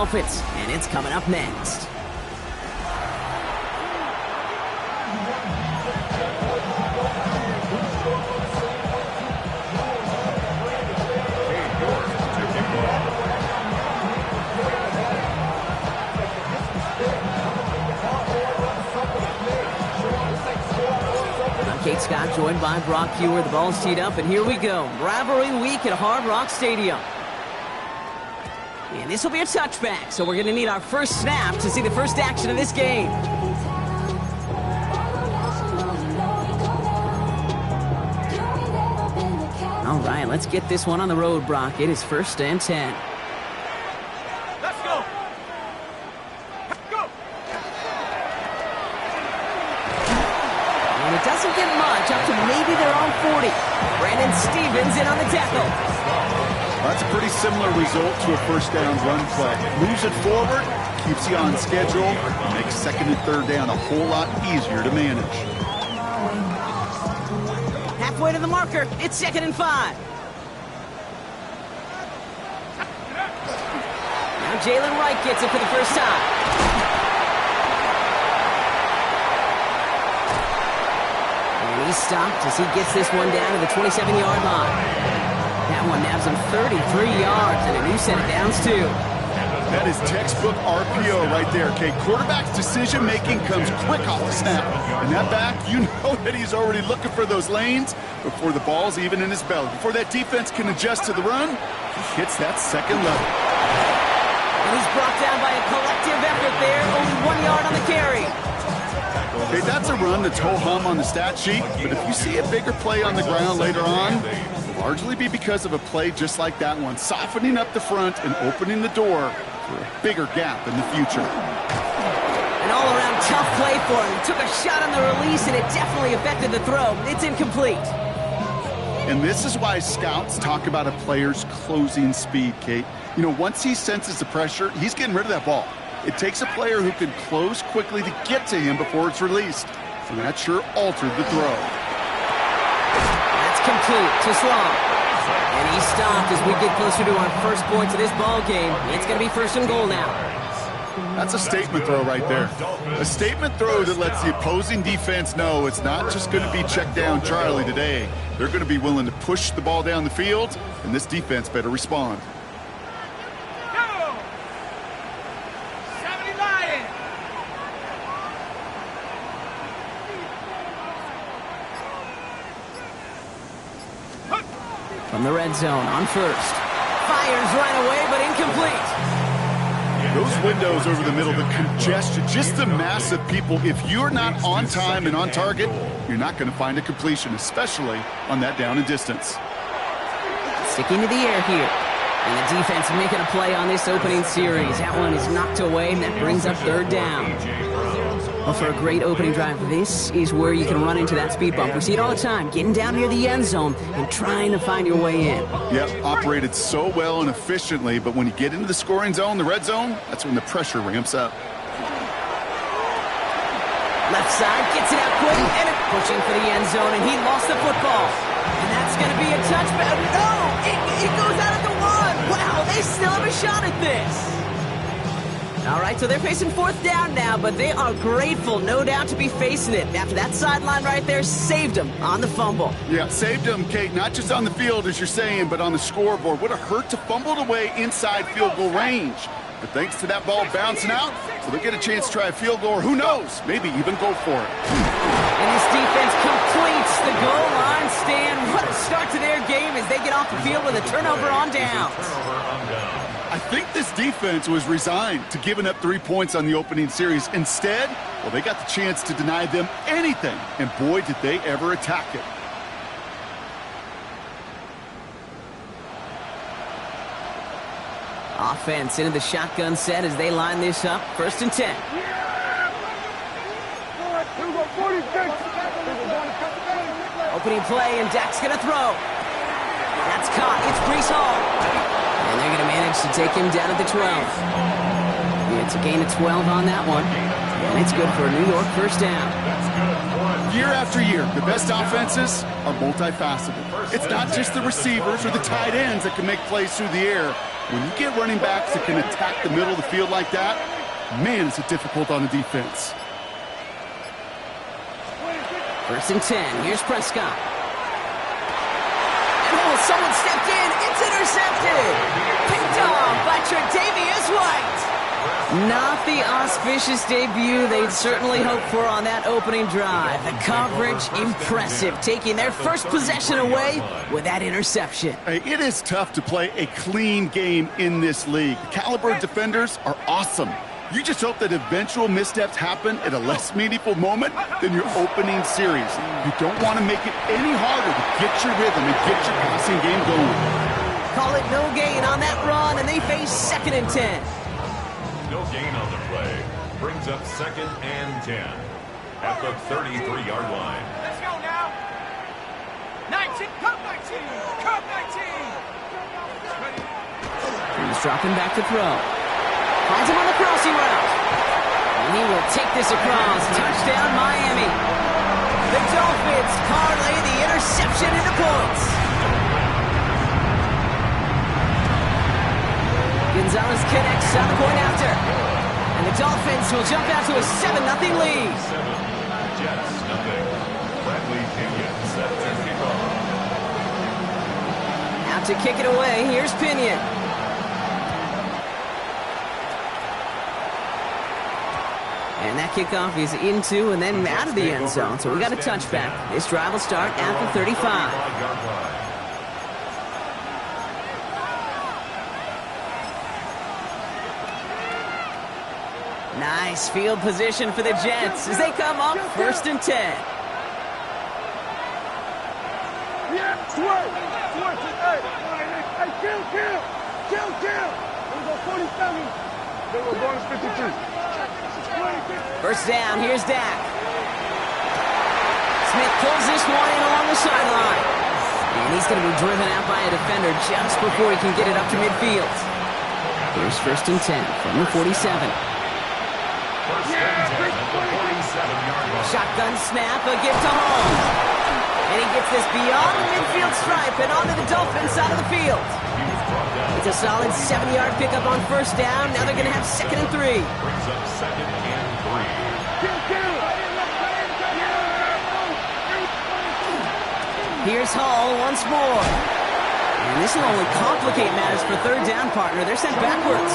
Dolphins, and it's coming up next. Kate Scott joined by Brock Hewer. The ball's teed up, and here we go. Rivalry week at Hard Rock Stadium. And this will be a touchback, so we're going to need our first snap to see the first action of this game. All right, let's get this one on the road, Brock. It is 1st and 10. Let's go. And it doesn't get much, up to maybe their own 40. Brandon Stevens in on the tackle. That's a pretty similar result to a first down run play. Moves it forward, keeps you on schedule, makes 2nd and 3rd down a whole lot easier to manage. Halfway to the marker, it's 2nd and 5. Now Jalen Wright gets it for the first time. And he's stopped as he gets this one down to the 27-yard line. That one nabs him 33 yards and a new set of downs, too. That is textbook RPO right there, Kate. Quarterback's decision-making comes quick off the snap. And that back, you know that he's already looking for those lanes before the ball's even in his belly. Before that defense can adjust to the run, he hits that second level. And he's brought down by a collective effort there. Only 1 yard on the carry. Okay, that's a run that's ho-hum on the stat sheet. But if you see a bigger play on the ground later on, largely be because of a play just like that one, softening up the front and opening the door for a bigger gap in the future. An all-around tough play for him. He took a shot on the release, and it definitely affected the throw. It's incomplete. And this is why scouts talk about a player's closing speed, Kate. You know, once he senses the pressure, he's getting rid of that ball. It takes a player who can close quickly to get to him before it's released. And that sure altered the throw. Complete to Sloan. And he stopped as we get closer to our first points of this ball game. It's going to be 1st and goal now. That's a statement throw right there. A statement throw that lets the opposing defense know it's not just going to be check down Charlie today. They're going to be willing to push the ball down the field, and this defense better respond. From the red zone on first. Fires right away, but incomplete. Those windows over the middle, the congestion, just the mass of people. If you're not on time and on target, you're not going to find a completion, especially on that down and distance. Sticking to the air here. And the defense making a play on this opening series. That one is knocked away, and that brings up 3rd down. Well, for a great opening drive, this is where you can run into that speed bump. We see it all the time, getting down near the end zone and trying to find your way in. Yep, operated so well and efficiently, but when you get into the scoring zone, the red zone, that's when the pressure ramps up. Left side, gets it out quick, and it's pushing for the end zone, and he lost the football. And that's going to be a touchback. No, it goes out at the 1. Wow, they still have a shot at this. All right, so they're facing 4th down now, but they are grateful, no doubt, to be facing it. After that sideline right there saved them on the fumble. Yeah, saved them, Kate, not just on the field, as you're saying, but on the scoreboard. Would have hurt to fumble it away inside field goal range. But thanks to that ball bouncing out, so they'll get a chance to try a field goal, or who knows, maybe even go for it. And this defense completes the goal line stand. What a start to their game as they get off the field with a turnover on downs. I think this defense was resigned to giving up 3 points on the opening series. Instead, well, they got the chance to deny them anything, and boy, did they ever attack it. Offense into the shotgun set as they line this up. 1st and 10. Opening play, and Dak's going to throw. That's caught. It's Breece Hall. And they're going to manage to take him down at the 12. Yeah, it's a gain of 12 on that one. And it's good for a New York 1st down. Year after year, the best offenses are multifaceted. It's not just the receivers or the tight ends that can make plays through the air. When you get running backs that can attack the middle of the field like that, man, it's difficult on the defense. 1st and 10. Here's Prescott. And someone stepped in. It's intercepted. Picked off by Tre'Davious White. Not the auspicious debut they'd certainly hoped for on that opening drive. The coverage, impressive, taking their first possession away with that interception. Hey, it is tough to play a clean game in this league. The caliber of defenders are awesome. You just hope that eventual missteps happen at a less meaningful moment than your opening series. You don't want to make it any harder to get your rhythm and get your passing game going. Call it no gain on that run, and they face 2nd and 10. No gain on the play. Brings up 2nd and 10 at the 33-yard line. Let's go now. 19, come 19, come 19. He's dropping back to throw. Finds him on the crossing route. And he will take this across. Touchdown, Miami. The Dolphins parlay the interception into points. Gonzalez connects on the point after. And the Dolphins will jump out to a 7-0 lead. 7, Jets, nothing. Bradley Pinion set to kick off. Out to kick it away. Here's Pinion. And that kickoff is into and then out of the end zone. So we got a touchback. This drive will start at the 35. Nice field position for the Jets as they come up 1st and 10. First down, here's Dak. Smith pulls this one in along the sideline. And he's going to be driven out by a defender just before he can get it up to midfield. Here's 1st and 10 from the 47. Shotgun snap, a gift to home. And he gets this beyond the midfield stripe and onto the Dolphins side of the field. It's a solid 7-yard pickup on 1st down. Now they're going to have 2nd and 3. Brings up 2nd and 3. Here's Hall once more. And this will only complicate matters for 3rd down, partner. They're sent backwards.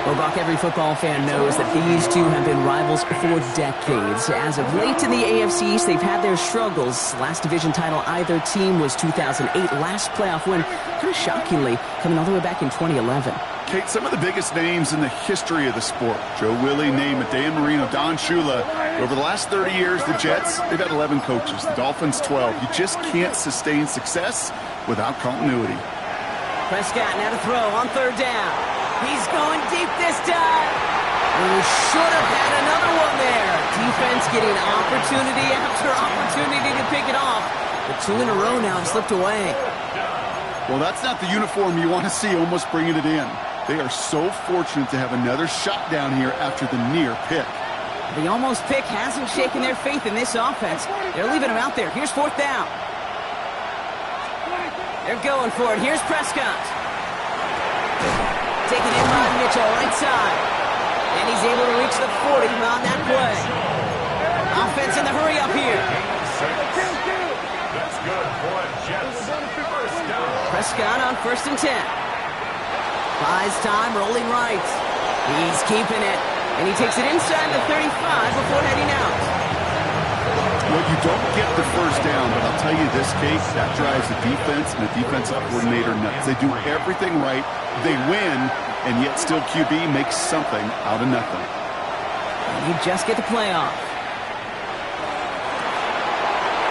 Well, Brock, every football fan knows that these two have been rivals for decades. As of late in the AFC East, they've had their struggles. Last division title either team was 2008. Last playoff win, kind of shockingly, coming all the way back in 2011. Kate, some of the biggest names in the history of the sport. Joe Willie, Namath, Dan Marino, Don Shula. Over the last 30 years, the Jets, they've had 11 coaches. The Dolphins, 12. You just can't sustain success without continuity. Prescott now to throw on 3rd down. He's going deep this time. We should have had another one there. Defense getting opportunity after opportunity to pick it off. The 2 in a row now have slipped away. Well, that's not the uniform you want to see almost bringing it in. They are so fortunate to have another shot down here after the near pick. The almost pick hasn't shaken their faith in this offense. They're leaving him out there. Here's 4th down. They're going for it. Here's Prescott. Taken in by Mitchell, right side. And he's able to reach the 40 on that play. Offense in the hurry up here. That's good for a Jets. 1st down. Prescott on 1st and 10. Buys time, rolling right. He's keeping it. And he takes it inside the 35 before heading out. Well, you don't get the 1st down, but I'll tell you this, Kate, that drives the defense and the defensive coordinator nuts. They do everything right. They win, and yet still QB makes something out of nothing. You just get the playoff.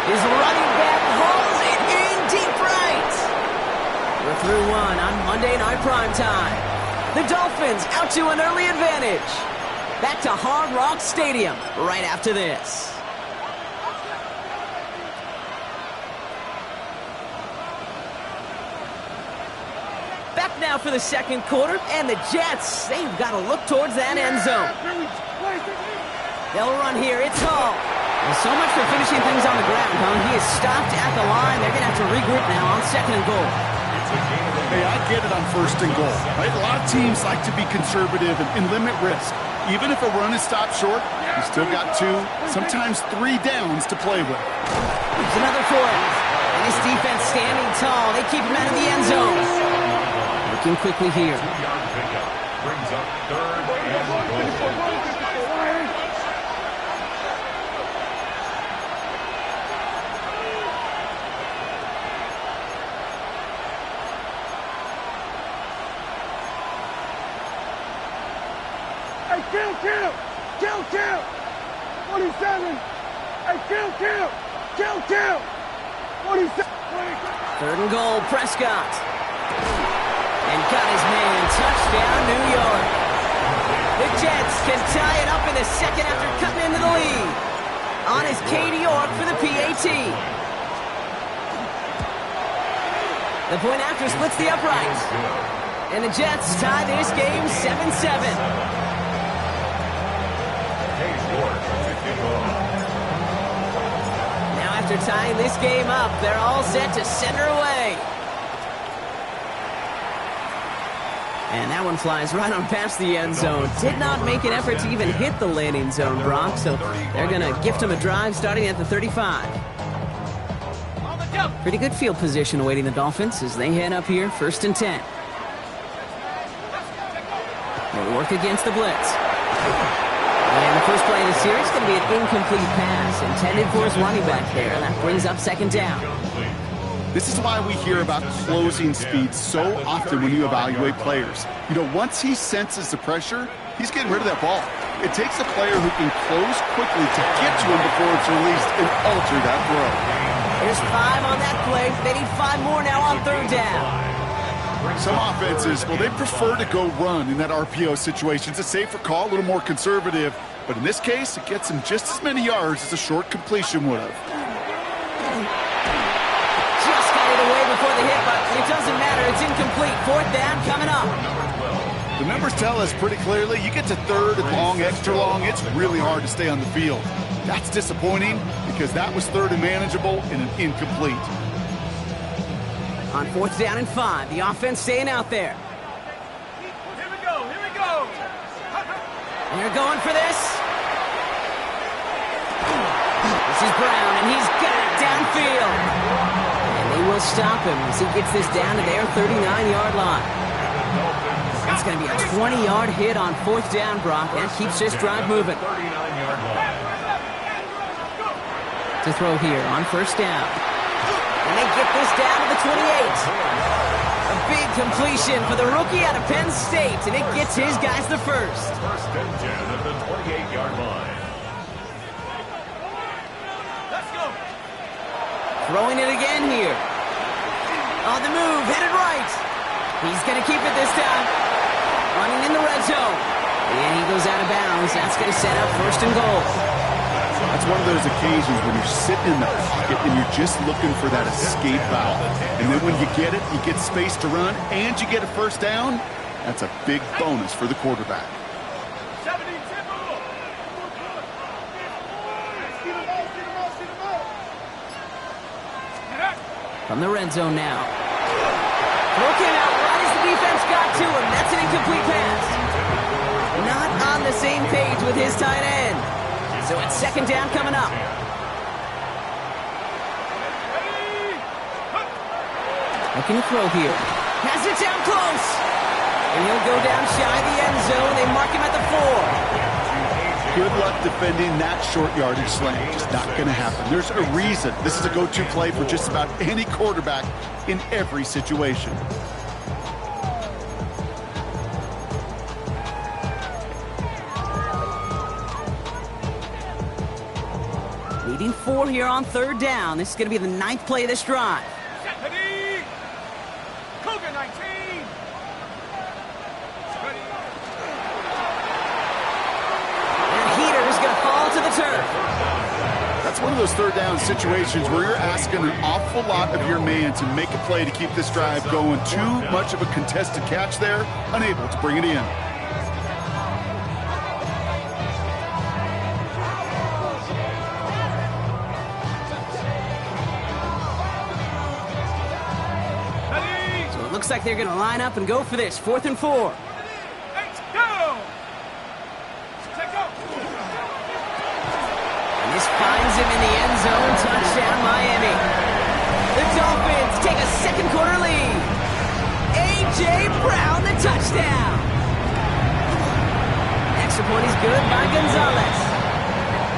His running back hauls it in deep right. We're through one on Monday Night Primetime. The Dolphins out to an early advantage. Back to Hard Rock Stadium right after this. Back now for the 2nd quarter, and the Jets, they've got to look towards that end zone. They'll run here. It's Hall. Well, so much for finishing things on the ground, huh? He is stopped at the line. They're going to have to regroup now on 2nd and goal. Hey, I get it on 1st and goal, right? A lot of teams like to be conservative and limit risk. Even if a run is stopped short, you still got 2, sometimes 3 downs to play with. There's another for him. And this defense standing tall. They keep him out of the end zone. Looking quickly here. 2-yard pickup brings up 3rd and goal. Hey, kill! 47! Hey, kill! 47! 3rd and goal, Prescott. And got his man. Touchdown, New York. The Jets can tie it up in the 2nd after cutting into the lead. On is Katie York for the PAT. The point after splits the uprights. And the Jets tie this game 7-7. Now after tying this game up, they're all set to send her away. And that one flies right on past the end zone. Did not make an effort to even hit the landing zone, Brock, so they're going to gift him a drive starting at the 35. Pretty good field position awaiting the Dolphins as they head up here, 1st and 10. They work against the blitz. And the first play of the series is going to be an incomplete pass intended for his running back there. And that brings up 2nd down. This is why we hear about closing speed so often when you evaluate players. You know, once he senses the pressure, he's getting rid of that ball. It takes a player who can close quickly to get to him before it's released and alter that throw. There's 5 on that play. They need 5 more now on 3rd down. Some offenses, well, they prefer to go run in that RPO situation. It's a safer call, a little more conservative. But in this case, it gets him just as many yards as a short completion would have. Just got it away before the hit, but it doesn't matter. It's incomplete. 4th down coming up. The numbers tell us pretty clearly, you get to 3rd and long, extra long, it's really hard to stay on the field. That's disappointing because that was 3rd and manageable and an incomplete. On 4th down and 5, the offense staying out there. Here we go! They're going for this. This is Brown, and he's got it downfield. And they will stop him as he gets this down to their 39-yard line. That's going to be a 20-yard hit on 4th down, Brock. That keeps this drive moving. To throw here on 1st down. And they get this down to the 28. A big completion for the rookie out of Penn State, and it gets his guys the first. 1st and 10 at the 28-yard line. Let's go! Throwing it again here. On the move, headed right. He's going to keep it this time. Running in the red zone. And he goes out of bounds. That's going to set up 1st and goal. That's one of those occasions when you're sitting in the pocket and you're just looking for that escape valve. And then when you get it, you get space to run, and you get a 1st down. That's a big bonus for the quarterback. 70 tempo! From the red zone now. Looking out right as the defense got to him. That's an incomplete pass. Not on the same page with his tight end. So it's 2nd down coming up. Looking to throw here. Has it down close. And he'll go down shy of the end zone. They mark him at the 4. Good luck defending that short yardage slant. Just not going to happen. There's a reason. This is a go-to play for just about any quarterback in every situation. Needing 4 here on 3rd down. This is going to be the 9th play of this drive. Stephanie! Cougar 19! And Heater is going to fall to the turf. That's one of those 3rd down situations where you're asking an awful lot of your man to make a play to keep this drive going. Too much of a contested catch there, unable to bring it in. like they're going to line up and go for this. 4th and 4. Let's go! Take go! And this finds him in the end zone. Touchdown, Miami. The Dolphins take a second quarter lead. A.J. Brown, the touchdown. Extra point is good by Gonzalez.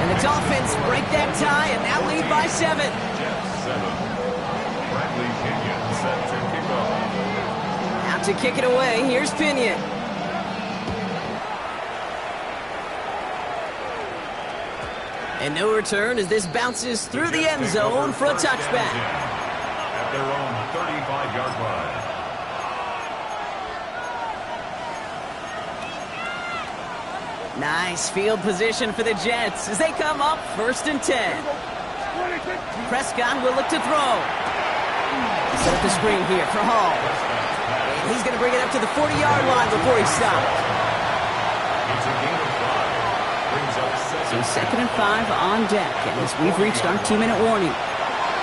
And the Dolphins break that tie and now lead by 7. Jets 7. Bradley Pinion set to kick off. Out to kick it away, here's Pinion. And no return as this bounces through the end zone for a touchback. At their own 35-yard line. Nice field position for the Jets as they come up 1st and 10. Prescott will look to throw. Set up the screen here for Hall. And he's going to bring it up to the 40-yard line before he stopped. It's a gain of 5. Brings up So 2nd and 5 on deck as we've reached our 2-minute warning.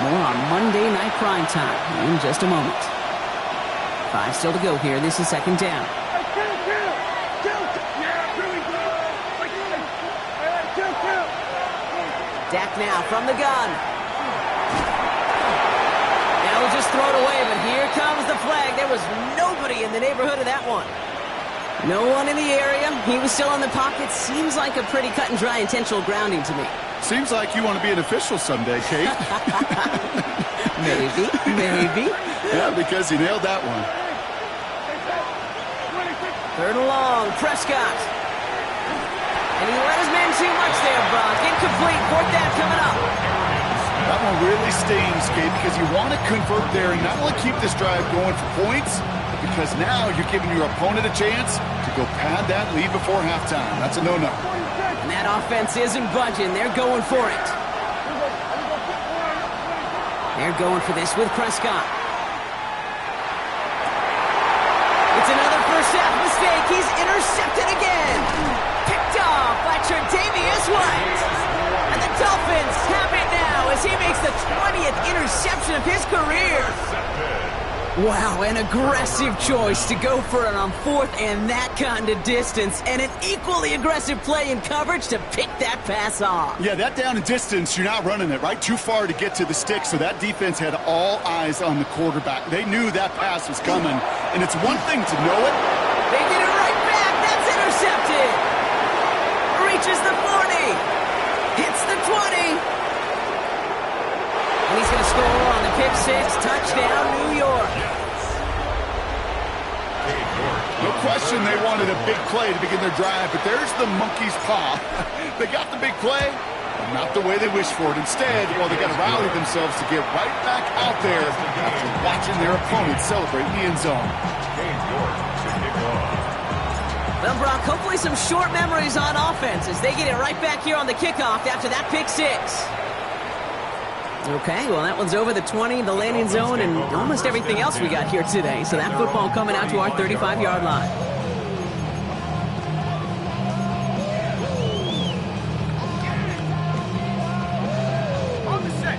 More on Monday Night Prime Time in just a moment. 5 still to go here. This is 2nd down. Dak now from the gun. Now he'll just throw it away, but here comes the flag. There was nobody in the neighborhood of that one. No one in the area. He was still in the pocket. Seems like a pretty cut and dry intentional grounding to me. Seems like you want to be an official someday, Kate. Maybe. Yeah, because he nailed that one. 3rd and long, Prescott. And he let his man too much there, Brock. Incomplete, 4th down coming up. That one really stings, Kate, because you want to convert there and not only keep this drive going for points, but because now you're giving your opponent a chance to go pad that lead before halftime. That's a no-no. And that offense isn't budging. They're going for it. They're going for this with Prescott. It's another first half mistake. He's intercepted again. Picked off by Tre'Davious White. And the Dolphins have it now as he makes the 20th interception of his career. Wow, an aggressive choice to go for it on 4th and that kind of distance. And an equally aggressive play in coverage to pick that pass off. Yeah, that down and distance, you're not running it, right? Too far to get to the stick, so that defense had all eyes on the quarterback. They knew that pass was coming, and it's one thing to know it. They get it right back. That's intercepted. Reaches the 40. Hits the 20. And he's going to score on the pick 6. Touchdown, New York. No question they wanted a big play to begin their drive, but there's the monkey's paw. They got the big play, but not the way they wished for it. Instead, well, they got to rally themselves to get right back out there after watching their opponent celebrate in the end zone. Well, Brock, hopefully some short memories on offense as they get it right back here on the kickoff after that pick 6. Okay, well, that one's over the 20, the landing zone, and almost everything else we got here today. So that football coming out to our 35-yard line.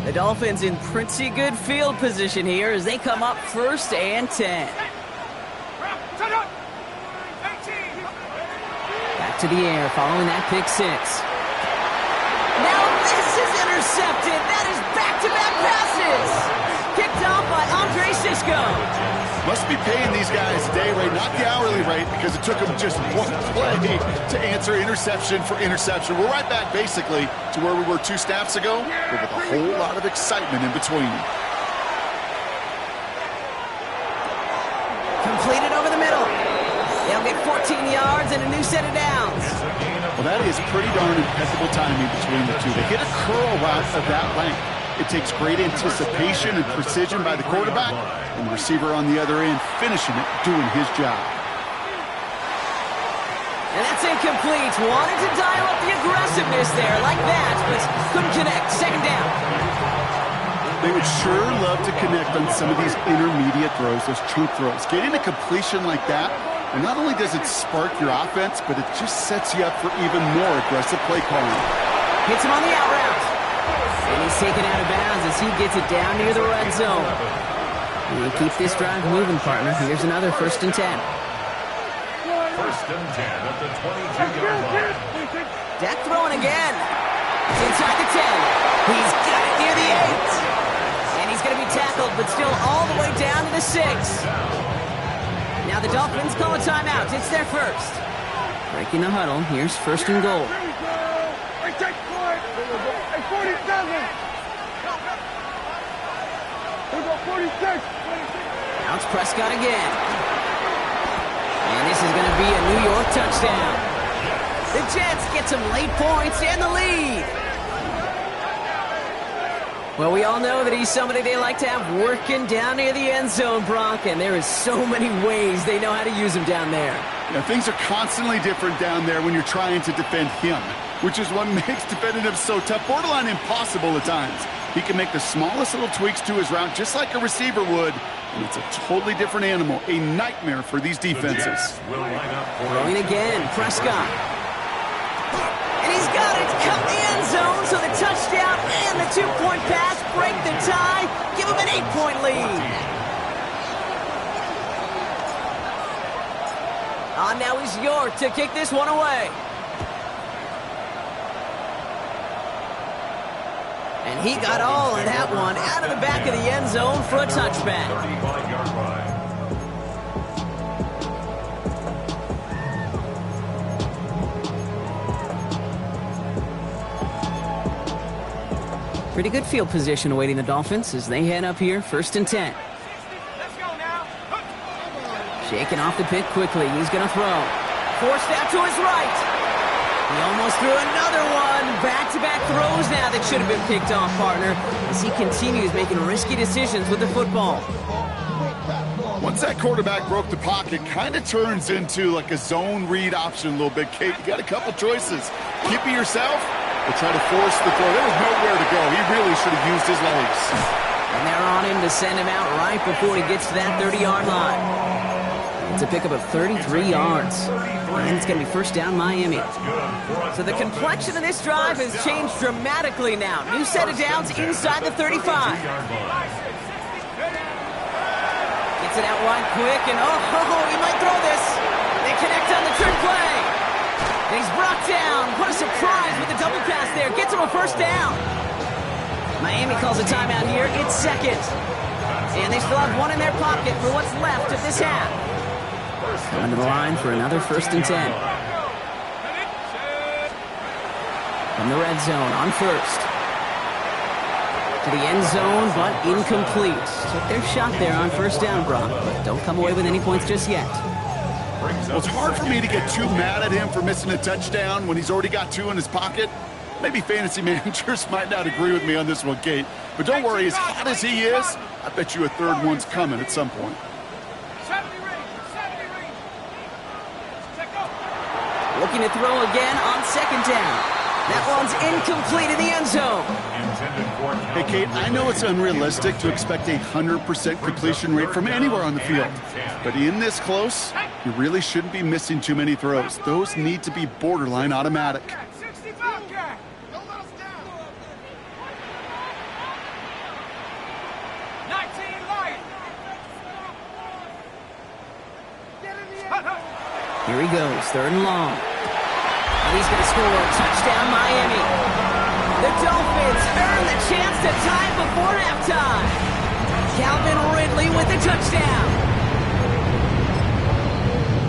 The Dolphins in pretty good field position here as they come up 1st and 10. Back to the air following that pick 6. Now this is intercepted. That is back-to-back passes. Kicked off by Andre Sisco. Must be paying these guys a day rate, not the hourly rate, because it took them just one play to answer interception for interception. We're right back, basically, to where we were 2 snaps ago, but with a whole lot of excitement in between. Completed over the middle. They'll get 14 yards and a new set of downs. Well, that is pretty darn impeccable timing between the two. They hit a curl route of that length. It takes great anticipation and precision by the quarterback, and the receiver on the other end finishing it, doing his job. And that's incomplete. Wanted to dial up the aggressiveness there like that, but couldn't connect. 2nd down. They would sure love to connect on some of these intermediate throws, those chunk throws. Getting a completion like that, and not only does it spark your offense, but it just sets you up for even more aggressive play calling. Hits him on the out route. And he's taken out of bounds as he gets it down near the red zone. You keep this drive moving, partner. Here's another 1st and 10. 1st and 10 at the 22-yard line. Dak throwing again. It's inside the 10. He's got it near the 8. And he's going to be tackled, but still all the way down to the 6. Now the Dolphins call a timeout. It's their first. Breaking the huddle. Here's 1st and goal. Now it's Prescott again. And this is going to be a New York touchdown. The Jets get some late points and the lead. Well, we all know that he's somebody they like to have working down near the end zone, Brock, and there is so many ways they know how to use him down there. Yeah, things are constantly different down there when you're trying to defend him, which is what makes defending him so tough, borderline impossible at times. He can make the smallest little tweaks to his route just like a receiver would, and it's a totally different animal, a nightmare for these defenses. Throwing again, Prescott. And he's got it, cut the end zone, so the touchdown and the 2-point pass break the tie, give him an 8-point lead. Now he's York to kick this one away. And he got all of that one out of the back of the end zone for a touchback. 35-yard line. Pretty good field position awaiting the Dolphins as they head up here, 1st and 10. Let's go now. Shaking off the pick quickly. He's going to throw. Forced out to his right. He almost threw another one. Back-to-back throws now that should have been picked off, partner, as he continues making risky decisions with the football. Once that quarterback broke the pocket, kind of turns into like a zone read option a little bit. Kate, you got a couple choices. Keep it yourself or try to force the throw. There was nowhere to go. He really should have used his legs. And they're on him to send him out right before he gets to that 30-yard line. It's a pickup of 33 yards. And it's going to be 1st down Miami. So the complexion of this drive has changed dramatically now. New set of downs inside the 35. Gets it out wide quick, and he might throw this. They connect on the trick play. And he's brought down. What a surprise with the double pass there. Gets him a 1st down. Miami calls a timeout here. It's 2nd. And they still have one in their pocket for what's left of this half. Coming to the line for another 1st and 10. From the red zone on 1st. To the end zone, but incomplete. Took their shot there on 1st down, Brock, but don't come away with any points just yet. Well, it's hard for me to get too mad at him for missing a touchdown when he's already got 2 in his pocket. Maybe fantasy managers might not agree with me on this one, Kate. But don't worry, as hot as he is, I bet you a 3rd one's coming at some point. Looking to throw again on 2nd down. That one's incomplete in the end zone. Hey, Kate, I know it's unrealistic to expect a 100% completion rate from anywhere on the field. But in this close, you really shouldn't be missing too many throws. Those need to be borderline automatic. Here he goes, 3rd and long. And he's going to score a touchdown, Miami. The Dolphins earn the chance to tie it before halftime. Calvin Ridley with the touchdown.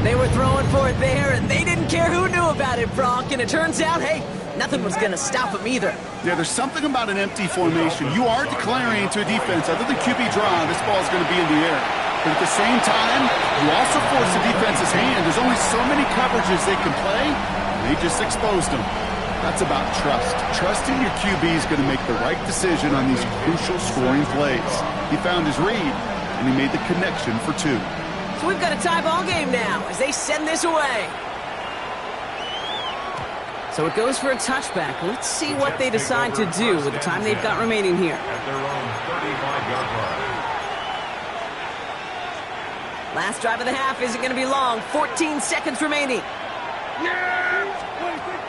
They were throwing for it there, and they didn't care who knew about it, Brock. And it turns out, hey, nothing was going to stop him either. Yeah, there's something about an empty formation. You are declaring to a defense, other than QB draw, this ball's going to be in the air. But at the same time, you also force the defense's hand. There's only so many coverages they can play, and they just exposed them. That's about trust. Trusting your QB is going to make the right decision on these crucial scoring plays. He found his read, and he made the connection for 2. So we've got a tie ball game now as they send this away. So it goes for a touchback. Let's see what they decide to do with the time they've got remaining here. At their own 35-yard line. Last drive of the half isn't going to be long. 14 seconds remaining.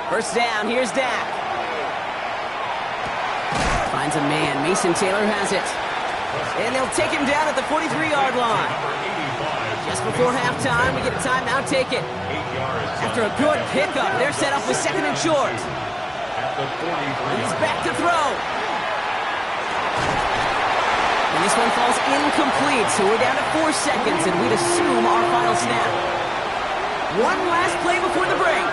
1st down. Here's Dak. Finds a man. Mason Taylor has it. And they'll take him down at the 43-yard line. Just before halftime, we get a timeout taken. After a good pickup, they're set up with second and short. He's back to throw. And this one falls incomplete, so we're down to 4 seconds, and we'd assume our final snap. One last play before the break.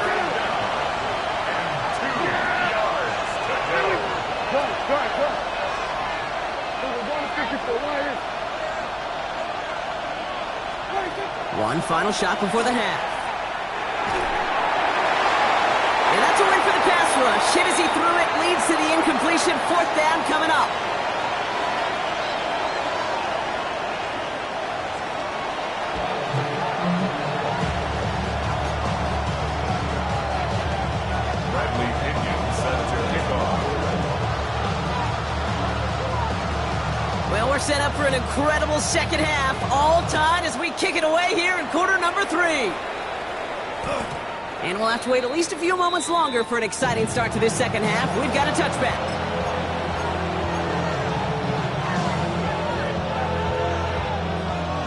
One final shot before the half. And that's a win for the pass rush. Hit as he threw it, leads to the incompletion. 4th down coming up. Well, we're set up for an incredible second half. All tied as we kick it away here in quarter number 3. And we'll have to wait at least a few moments longer for an exciting start to this second half. We've got a touchback.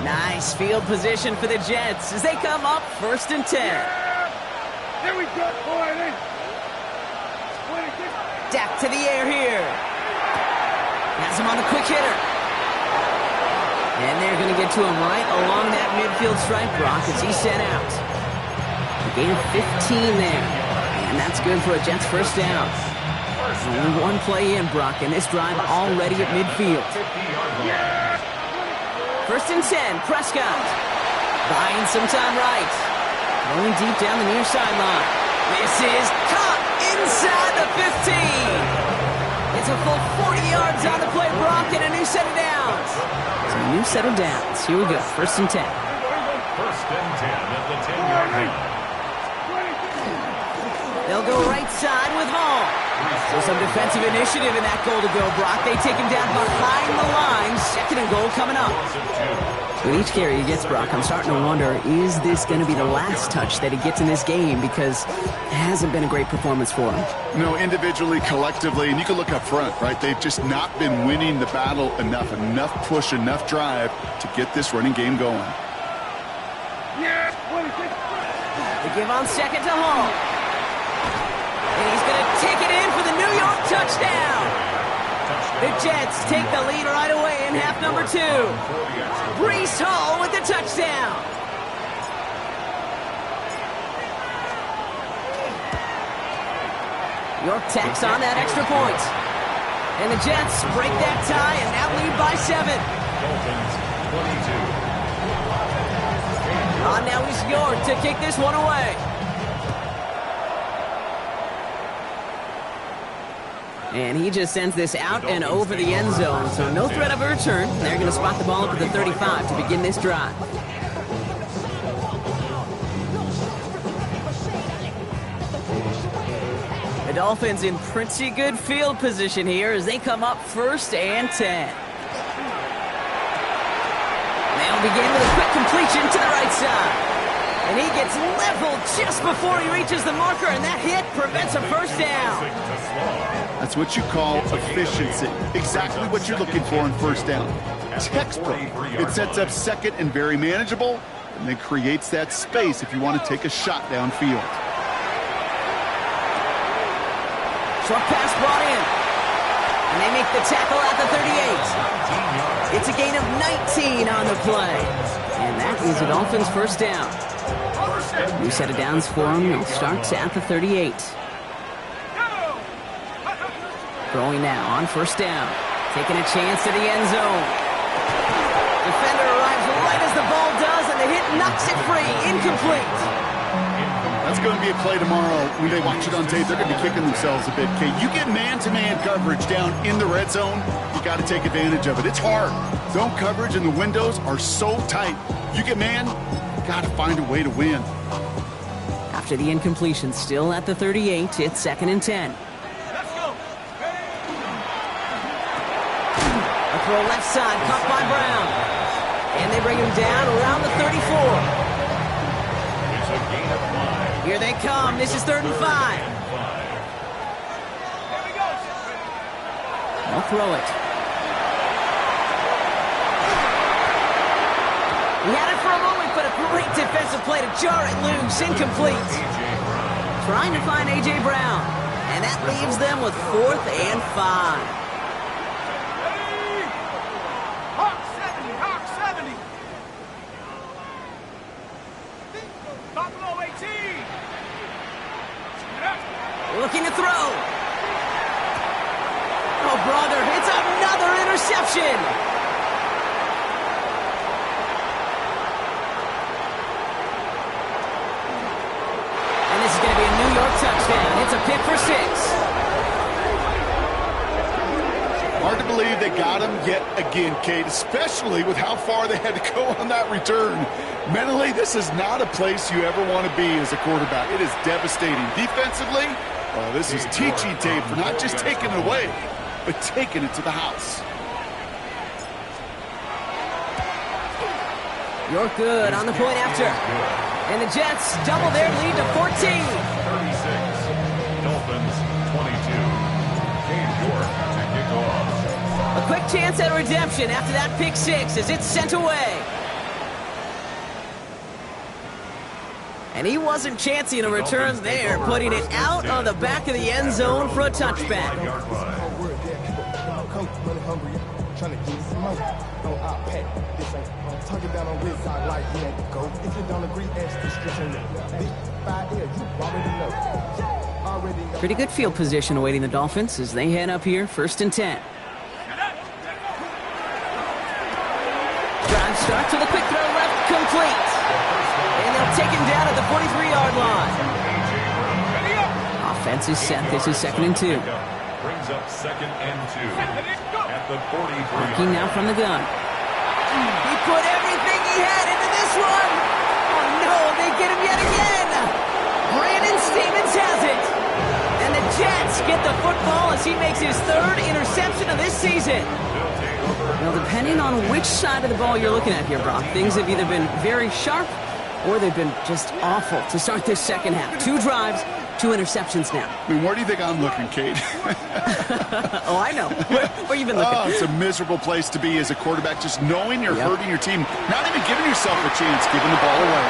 Nice field position for the Jets as they come up 1st and 10. Here we go, boy. Dak to the air here. Has him on the quick hitter. And they're going to get to him right along that midfield stripe, Brock, as he's sent out. A gain of 15 there. And that's good for a Jets first down. Only one play in, Brock, and this drive already at midfield. 1st and 10, Prescott. Buying some time right. Going deep down the near sideline. This is caught inside the 15. It's a full 40 yards on the play, Brock, and a new set of downs. So a new set of downs. Here we go, 1st and 10. 1st and 10 at the 10-yard line. They'll go right side with Hall. So some defensive initiative in that goal to go, Brock. They take him down behind the line. 2nd and goal coming up. With each carry he gets, Brock, I'm starting to wonder, is this going to be the last touch that he gets in this game? Because it hasn't been a great performance for him. No, individually, collectively, and you can look up front, right? They've just not been winning the battle enough push, enough drive to get this running game going. They give on 2nd to Hall. And he's going to take it in for the New York touchdown. The Jets take the lead right away in half number 2. Breece Hall with the touchdown. York tacks on that extra point. And the Jets break that tie and now lead by 7. Dolphins 22. On now is York to kick this one away. And he just sends this out and over the end zone, so no threat of a return. They're going to spot the ball up at the 35 to begin this drive. The Dolphins in pretty good field position here as they come up 1st and 10. They'll begin with a quick completion to the right side. And he gets leveled just before he reaches the marker, and that hit prevents a first down. That's what you call efficiency. Exactly what you're looking for in first down. Textbook. It sets up 2nd and very manageable, and then creates that space if you want to take a shot downfield. Short pass brought in. And they make the tackle at the 38. It's a gain of 19 on the play. And that is the Dolphins' first down. New set of downs for him. It starts at the 38. Throwing now on 1st down. Taking a chance to the end zone. Defender arrives right as the ball does, and the hit knocks it free. Incomplete. That's going to be a play tomorrow. When they watch it on tape, they're going to be kicking themselves a bit. Okay, you get man-to-man coverage down in the red zone, you got to take advantage of it. It's hard. Zone coverage and the windows are so tight. You get man, you got to find a way to win. After the incompletion, still at the 38, it's 2nd and 10. Let's go. A throw left side, caught by Brown. And they bring him down around the 34. It's a gain of 5. Here they come. This is 3rd and 5. Here we go. They'll throw it. He had it for a moment, but a great defensive play to jar it loose. Incomplete. Trying to find A.J. Brown. And that leaves them with 4th and 5. Hawk 70, Hawk 70. Buffalo 18. Looking to throw. Oh, brother, it's another interception. And this is going to be a New York touchdown. It's a pick for 6. Hard to believe they got him yet again, Kate, especially with how far they had to go on that return. Mentally, this is not a place you ever want to be as a quarterback. It is devastating. Defensively, this is teaching tape for not just taking it away, but taking it to the house. You're good on the point after. And the Jets double their lead to 14. 36. Dolphins 22. Cade York to kick off. A quick chance at redemption after that pick 6 as it's sent away. And he wasn't chancing a return there, putting it out on the back of the end zone for a touchback. Pretty good field position awaiting the Dolphins as they head up here, 1st and 10. Drive start to the quick throw left, complete. And they'll take him down at the 43-yard line. Offense is set. This is 2nd and 2. Brings up 2nd and 2 at the 43. Working now from the gun. He put everything he had into this one. Oh, no, they get him yet again. Brandon Stevens has it. And the Jets get the football as he makes his 3rd interception of this season. Well, depending on which side of the ball you're looking at here, Brock, things have either been very sharp or they've been just awful to start this second half. 2 drives, 2 interceptions now. I mean, where do you think I'm looking, Kate? Oh, I know. Where you been looking? Oh, it's a miserable place to be as a quarterback, just knowing you're hurting your team, not even giving yourself a chance, giving the ball away.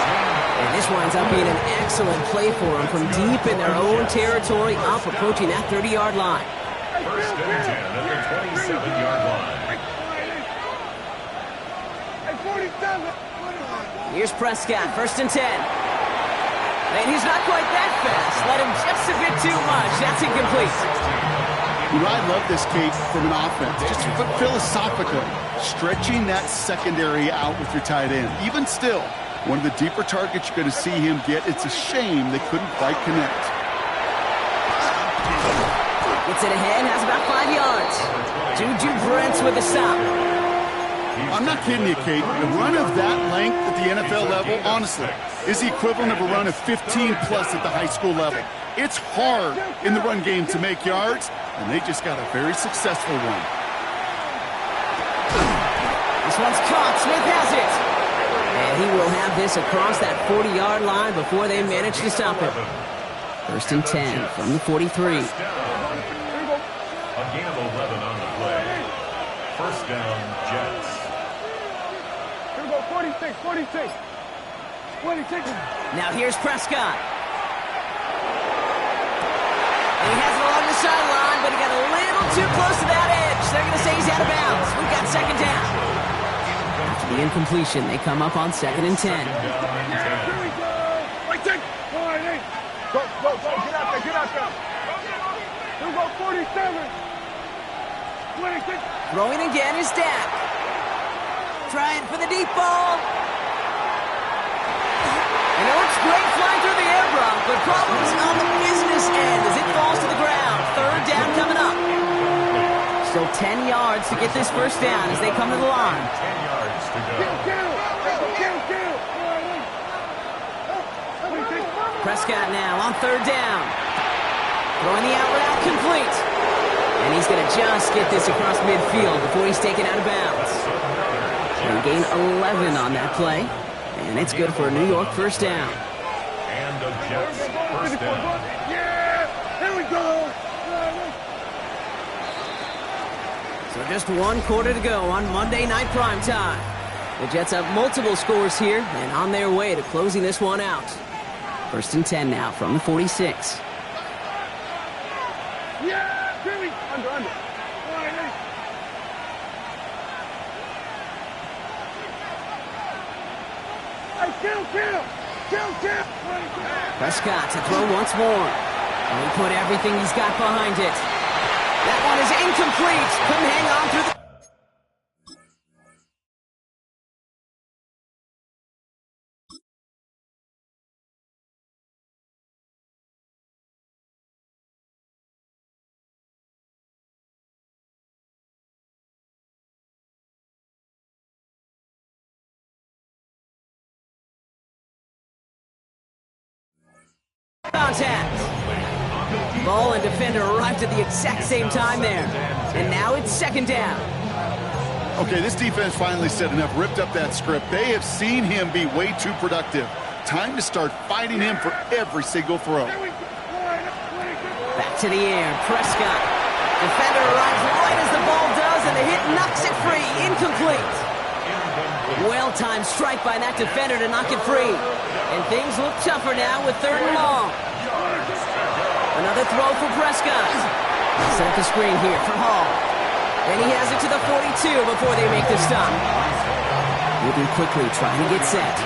And this winds up being an excellent play for them from deep in their own territory, up approaching that 30-yard line. 1st and 10 at the 27-yard line. Here's Prescott, 1st and 10. And he's not quite that fast. Let him just a bit too much. That's incomplete. You know, I love this, Kate, from an offense. Just philosophically, stretching that secondary out with your tight end. Even still, one of the deeper targets you're going to see him get. It's a shame they couldn't quite connect. Gets it ahead, has about 5 yards. Juju Brents with a stop. I'm not kidding you, Kate. A run of that length at the NFL level, honestly, is the equivalent of a run of 15-plus at the high school level. It's hard in the run game to make yards, and they just got a very successful one. This one's caught. Smith has it. And he will have this across that 40-yard line before they manage to stop it. 1st and 10 from the 43. A gain of 11 on the play. 1st down, Jets. 46. Now here's Prescott. And he has it along the sideline, but he got a little too close to that edge. They're going to say he's out of bounds. We've got 2nd down. After the incompletion, they come up on 2nd and 10. Here we go. Go. Get out there. Here we go, 47. 26. Throwing again is Dak. Trying for the deep ball. And it looks great flying through the air, Brock, but problems on the business end as it falls to the ground. 3rd down coming up. Still 10 yards to get this 1st down as they come to the line. 10 yards to go. Prescott now on 3rd down. Throwing the out route complete. And he's going to just get this across midfield before he's taken out of bounds. They gain 11 on that play. And it's good for a New York 1st down. And the Jets 1st down. Yeah! Here we go! So just 1 quarter to go on Monday Night Primetime. The Jets have multiple scores here and on their way to closing this one out. 1st and 10 now from the 46. Yeah, Billy. Under. Kill. Prescott to throw once more. And he put everything he's got behind it. That one is incomplete. Couldn't hang on through the... Contact. Ball and defender arrived at the exact same time there. And now it's 2nd down. Okay, this defense finally said enough, ripped up that script. They have seen him be way too productive. Time to start fighting him for every single throw. Back to the air, Prescott. Defender arrives right as the ball does, and the hit knocks it free. Incomplete. Well-timed strike by that defender to knock it free. And things look tougher now with 3rd and long. Another throw for Prescott. Set up the screen here for Hall. And he has it to the 42 before they make the stop. Moving quickly, trying to get set.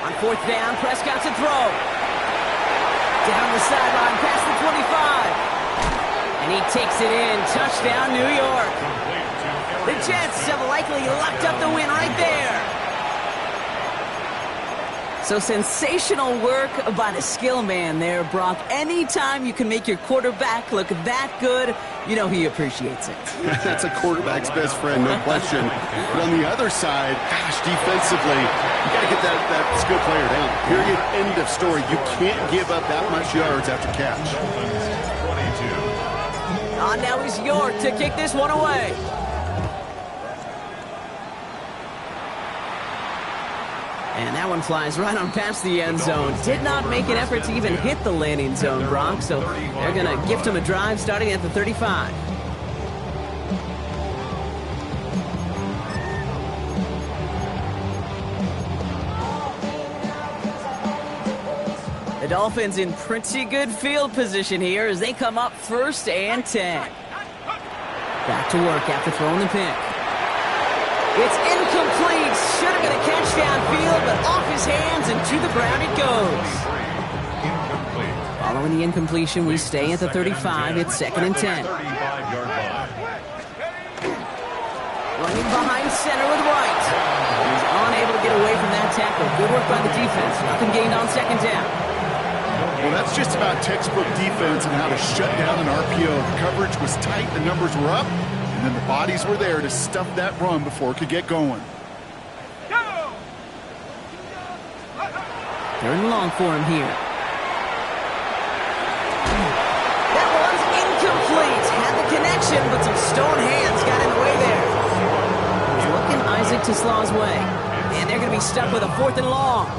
On 4th down, Prescott to throw. Down the sideline, past the 25. And he takes it in. Touchdown, New York. The Jets have likely locked up the win right there. So sensational work by the skill man there, Brock. Anytime you can make your quarterback look that good, you know he appreciates it. That's a quarterback's best friend, no question. But on the other side, gosh, defensively, you got to get that skill player down. Period, end of story. You can't give up that much yards after catch. On now is York to kick this one away. And that one flies right on past the end zone. Did not make an effort to even hit the landing zone, Brock. So they're going to gift him a drive starting at the 35. The Dolphins in pretty good field position here as they come up 1st and 10. Back to work after throwing the pick. It's incomplete. Should have been a catch downfield, but off his hands and to the ground it goes. Following the incompletion, we stay at the 35. It's 2nd and 10. Running behind center with Wright. He's unable to get away from that tackle. Good work by the defense. Nothing gained on 2nd down. Well, that's just about textbook defense and how to shut down an RPO. The coverage was tight, the numbers were up, and then the bodies were there to stuff that run before it could get going. 3rd and long for him here. That one's incomplete. Had the connection, but some stone hands got in the way there. He's looking Isaac Teslaw's way. And they're going to be stuck with a 4th and long.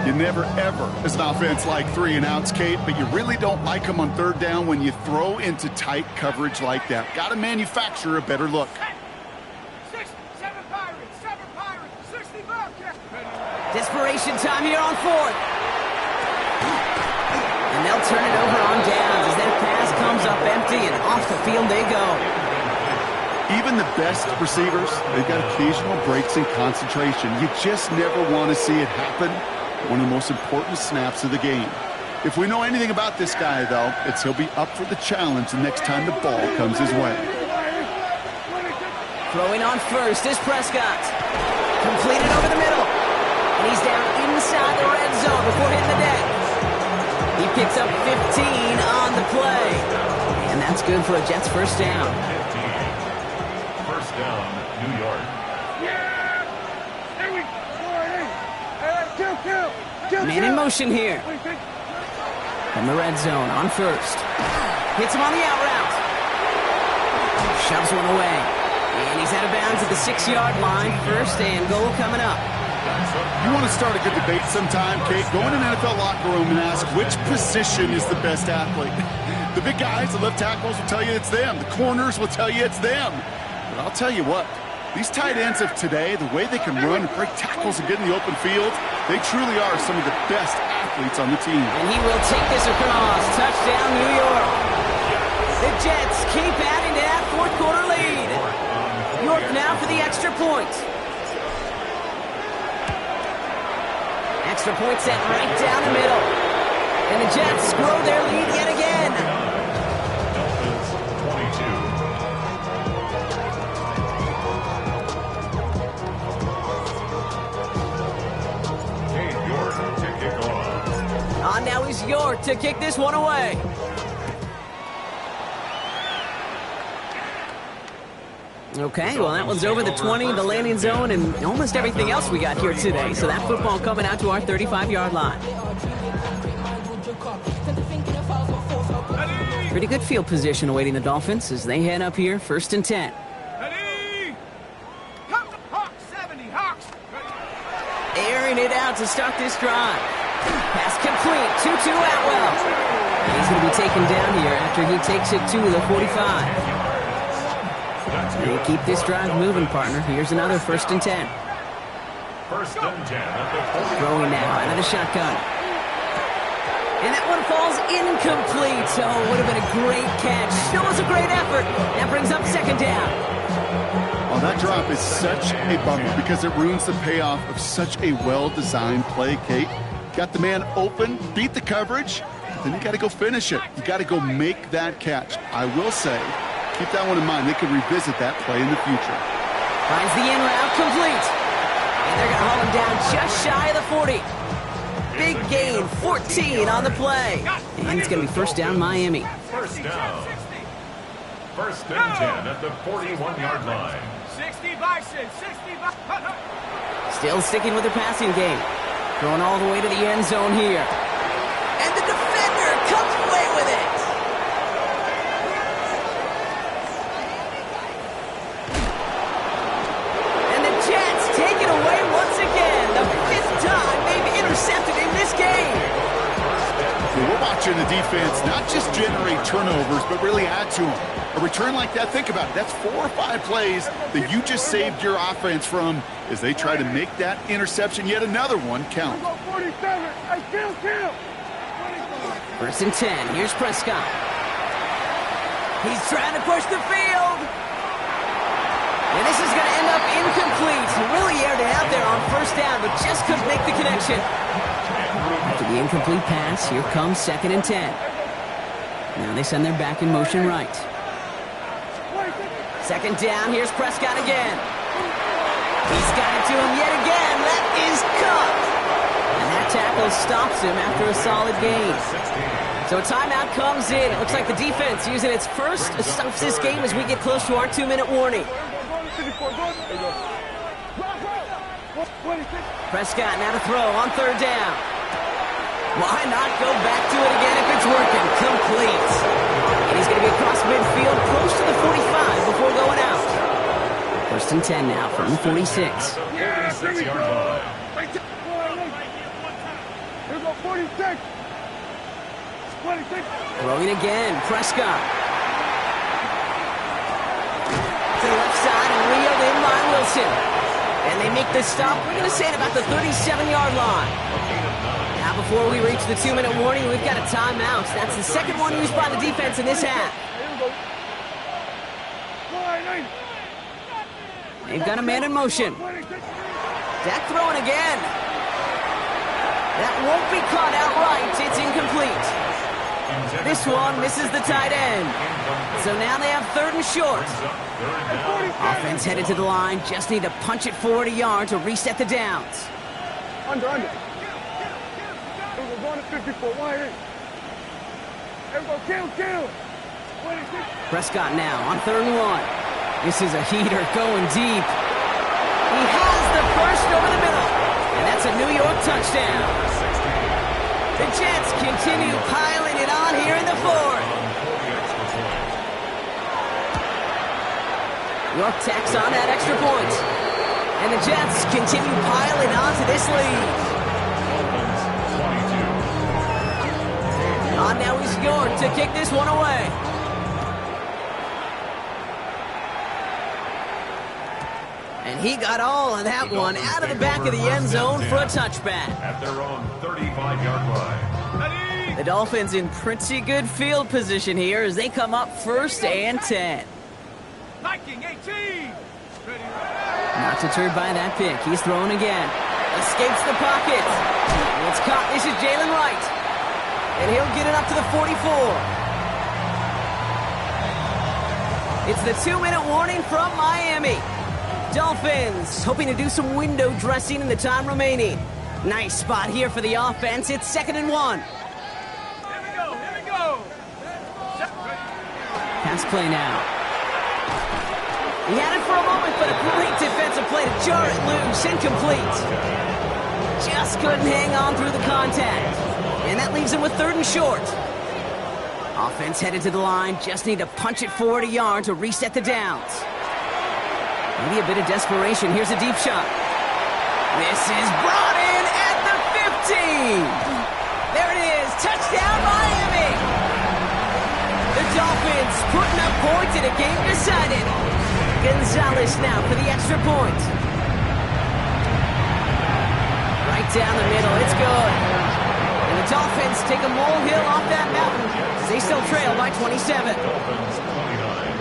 You never, ever, as an offense, like 3 and outs, Kate, but you really don't like them on 3rd down when you throw into tight coverage like that. Got to manufacture a better look. 7 Pirates, 60 Bobcats. Desperation time here on 4th. And they'll turn it over on downs as that pass comes up empty and off the field they go. Even the best receivers, they've got occasional breaks in concentration. You just never want to see it happen. One of the most important snaps of the game. If we know anything about this guy, though, it's he'll be up for the challenge the next time the ball comes his way. Throwing on first is Prescott. Completed over the middle. And he's down inside the red zone before hitting the deck. He picks up 15 on the play. And that's good for a Jets first down. 15. First down, New York. Man in motion here. From the red zone on first. Hits him on the out route. Shoves one away. And he's out of bounds at the 6-yard line. First and goal coming up. You want to start a good debate sometime, Kate? Go in an NFL locker room and ask which position is the best athlete. The big guys, the left tackles will tell you it's them. The corners will tell you it's them. But I'll tell you what, these tight ends of today, the way they can run, break tackles, and get in the open field, they truly are some of the best athletes on the team. And he will take this across. Touchdown, New York. The Jets keep adding to that fourth-quarter lead. York now for the extra point. Extra point set right down the middle. And the Jets grow their lead yet again. Dolphins 22. Kate York to kick off. On now is York to kick this one away. Okay, well, that one's over the 20, the landing zone, and almost everything else we got here today. So that football coming out to our 35-yard line. Pretty good field position awaiting the Dolphins as they head up here, 1st and 10. Ready? Come to Hawks, 70, Hawks. Airing it out to start this drive. Pass complete, Tutu Atwell. He's going to be taken down here after he takes it to the 45. They keep this drive moving, partner. Here's another 1st and 10. 1st and 10 at the 40. Throwing now out of the shotgun. And that one falls incomplete. So would have been a great catch. Still was a great effort. That brings up 2nd down. Well, that drop is such a bummer because it ruins the payoff of such a well-designed play, Kate. Got the man open, beat the coverage, then you got to go finish it. You got to go make that catch. I will say, keep that one in mind. They could revisit that play in the future. Finds the in route complete. And they're going to haul him down just shy of the 40. Big gain, 14 on the play. And it's going to be 1st down Miami. 1st down. 1st and 10 at the 41-yard line. 60 Bison, 60 Bison. Still sticking with the passing game. Going all the way to the end zone here. And the defender comes away with it. And the Jets take it away once again. The 5th time they've intercepted in this game. We're watching the defense not just generate turnovers, but really add to them. A return like that, think about it. That's 4 or 5 plays that you just saved your offense from as they try to make that interception, yet another one, count. 1st and 10. Here's Prescott. He's trying to push the field. And this is going to end up incomplete. He really aired it out there on 1st down, but just couldn't make the connection. After the incomplete pass, here comes 2nd and 10. Now they send their back in motion right. 2nd down, here's Prescott again. He's got it to him yet again. That is cut. And that tackle stops him after a solid gain. So a timeout comes in. It looks like the defense using its first stops this game as we get close to our 2-minute warning. Prescott now to throw on 3rd down. Why not go back to it again if it's working? Complete. And he's going to be across midfield, close to the 45 before going out. 1st and 10 now from the 46. 46-yard line. Throwing again, Prescott. To the left side and reeled in by Wilson. And they make this stop, we're going to say at about the 37-yard line. Now before we reach the 2-minute warning, we've got a timeout. That's the 2nd one used by the defense in this half. They've got a man in motion. Dak throwing again. That won't be caught outright. It's incomplete. This one misses the tight end. So now they have 3rd and short. Offense headed to the line. Just need to punch it forward a yard to reset the downs. Under. We're going to 54. Everybody kill. Prescott now on 3rd and 1. This is a heater going deep. He has the first over the middle. And that's a New York touchdown. The Jets continue piling it on here in the 4th. York tacks on that extra point. And the Jets continue piling on to this lead. Dolphins 22. On now is York to kick this one away. And he got all of that one out of the back of the end zone for a touchback. At their own 35-yard line. The Dolphins in pretty good field position here as they come up 1st and 10. Viking 18. Ready. Not deterred by that pick. He's thrown again. Escapes the pocket. It's caught. This is Jalen Wright. And he'll get it up to the 44. It's the 2-minute warning from Miami. Dolphins hoping to do some window dressing in the time remaining. Nice spot here for the offense. It's 2nd and 1. Here we go. Here we go. Pass play now. He had it for a moment, but a great defensive play to jar it loose. Incomplete. Just couldn't hang on through the contact. And that leaves him with 3rd and short. Offense headed to the line. Just need to punch it forward a yard to reset the downs. Maybe a bit of desperation. Here's a deep shot. This is brought in at the 15. There it is. Touchdown, Miami. The Dolphins putting up points in a game decided. Gonzalez now for the extra point. Right down the middle. It's good. And the Dolphins take a molehill off that mountain. They still trail by 27. Dolphins 29.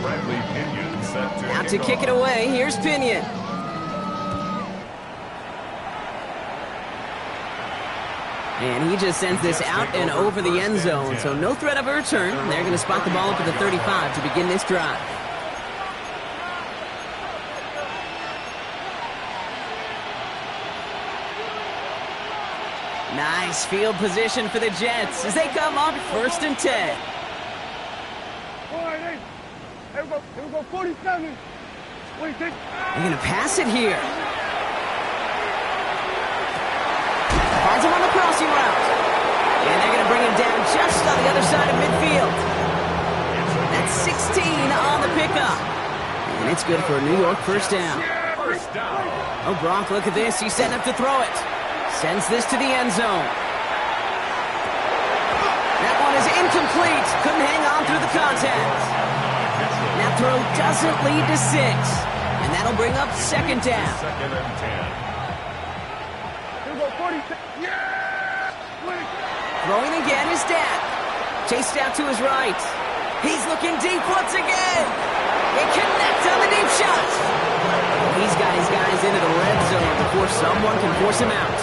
Bradley Pinion set to Out to kick it away. Here's Pinion. And he just sends this out and over the end zone. So no threat of a return. They're going to spot the ball up at the 35 to begin this drive. Nice field position for the Jets as they come up 1st and 10. All right, hey. Here we go, 47. 26. They're going to pass it here. Finds him on the crossing route. And they're going to bring him down just on the other side of midfield. That's 16 on the pickup. And it's good for a New York first down. First down. Oh, Gronk, look at this. He's setting up to throw it. Sends this to the end zone. That one is incomplete. Couldn't hang on through the contact. That throw doesn't lead to 6. And that'll bring up 2nd down. 2nd and 10. Here we go, 46. Yeah! Throwing again is Dak. Chased out to his right. He's looking deep once again. He connects on the deep shot. He's got his guys into the red zone before someone can force him out.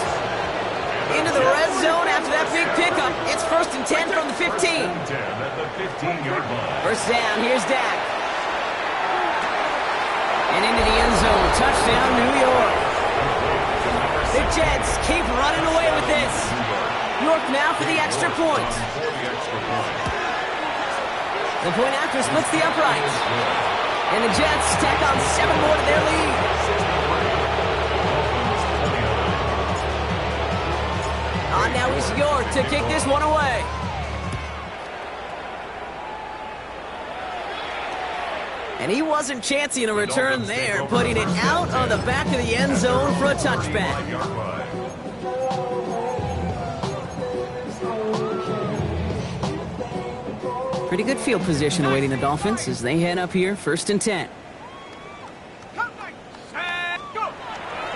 Into the red zone after that big pickup. It's 1st and 10 from the 15. 10 at the 15-yard line. First down, here's Dak. And into the end zone. Touchdown, New York. The Jets keep running away with this. York now for the extra point. The point after splits the uprights. And the Jets tack on 7 more to their lead. On now is York to kick this one away. And he wasn't chancing a return there, putting it out on the back of the end zone for a touchback. Pretty good field position awaiting the Dolphins as they head up here, 1st and 10.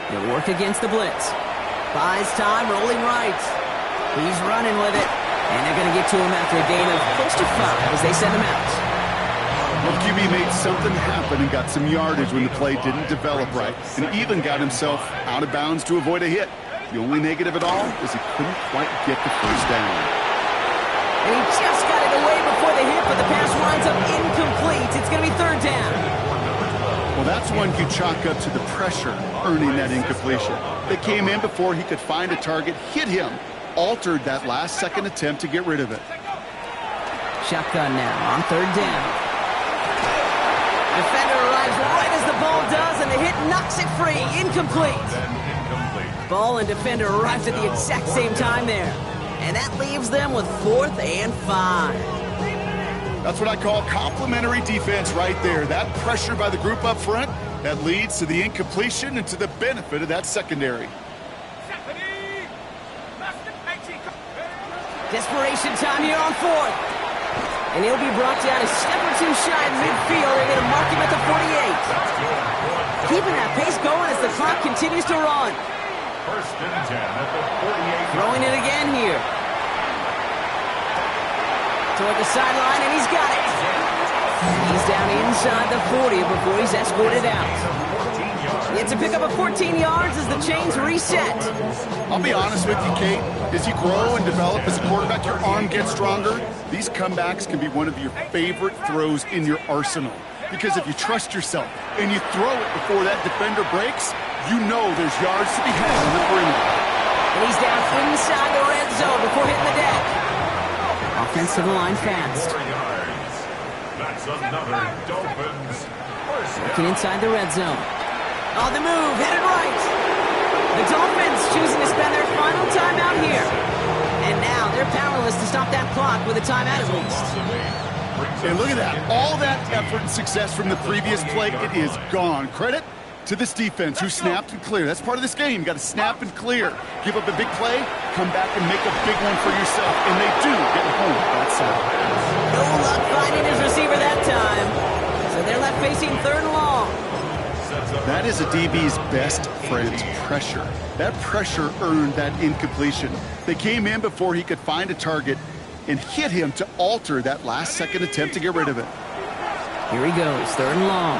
They'll work against the blitz. Buys time, rolling right. He's running with it. And they're going to get to him after a gain of close to 5 as they send him out. Well, QB made something happen and got some yardage when the play didn't develop right, and even got himself out of bounds to avoid a hit. The only negative at all is he couldn't quite get the first down. And he just got it away before the hit, but the pass winds up incomplete. It's going to be 3rd down. Well, that's one you chalk up to the pressure earning that incompletion. They came in before he could find a target, hit him, altered that last-second attempt to get rid of it. Shotgun now on 3rd down. Defender arrives right as the ball does, and the hit knocks it free. Incomplete. Ball and defender arrives at the exact same time there. And that leaves them with 4th and 5. That's what I call complimentary defense right there. That pressure by the group up front, that leads to the incompletion and to the benefit of that secondary. Desperation time here on fourth. And he'll be brought down a step or two shy in midfield. They're going to mark him at the 48. Keeping that pace going as the clock continues to run. First and 10 at the 48. Throwing it again here. Toward the sideline, and he's got it. He's down inside the 40 before he's escorted out. It's a pickup of 14 yards as the chains reset. I'll be honest with you, Kate. As you grow and develop as a quarterback, your arm gets stronger. These comebacks can be one of your favorite throws in your arsenal. Because if you trust yourself and you throw it before that defender breaks, you know there's yards to be had in the perimeter. And he's down inside the red zone before hitting the deck. Offensive line fast. That's another Dolphins. Looking inside the red zone. On the move, headed right. The Dolphins choosing to spend their final timeout here. And now they're powerless to stop that clock with a timeout at least. And look at that. All that effort and success from the previous play, it is gone. Credit to this defense who snapped and cleared. That's part of this game. You got to snap and clear. Give up a big play, come back and make a big one for yourself. And they do get home that side. No luck finding his receiver that time. So they're left facing third and long. That is a DB's best friend, pressure. That pressure earned that incompletion. They came in before he could find a target and hit him to alter that last-second attempt to get rid of it. Here he goes, third and long.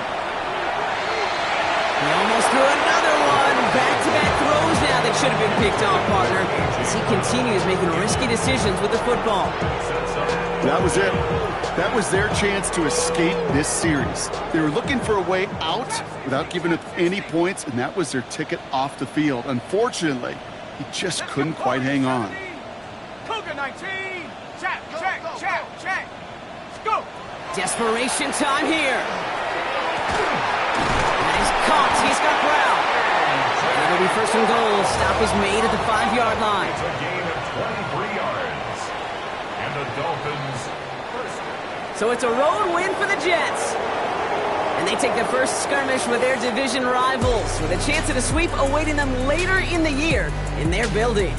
He almost threw another one. Back-to-back throws now that should have been picked off, partner, as he continues making risky decisions with the football. That was it. That was their chance to escape this series. They were looking for a way out without giving up any points, and that was their ticket off the field. Unfortunately, he just couldn't quite hang on. Cougar 19. Check. Let's go. Desperation time here. And he's caught. He's got ground. And it'll be first and goal. Stop is made at the 5-yard line. It's a gain of 23 yards. And the Dolphins first. So it's a road win for the Jets. And they take the first skirmish with their division rivals with a chance at a sweep awaiting them later in the year in their building.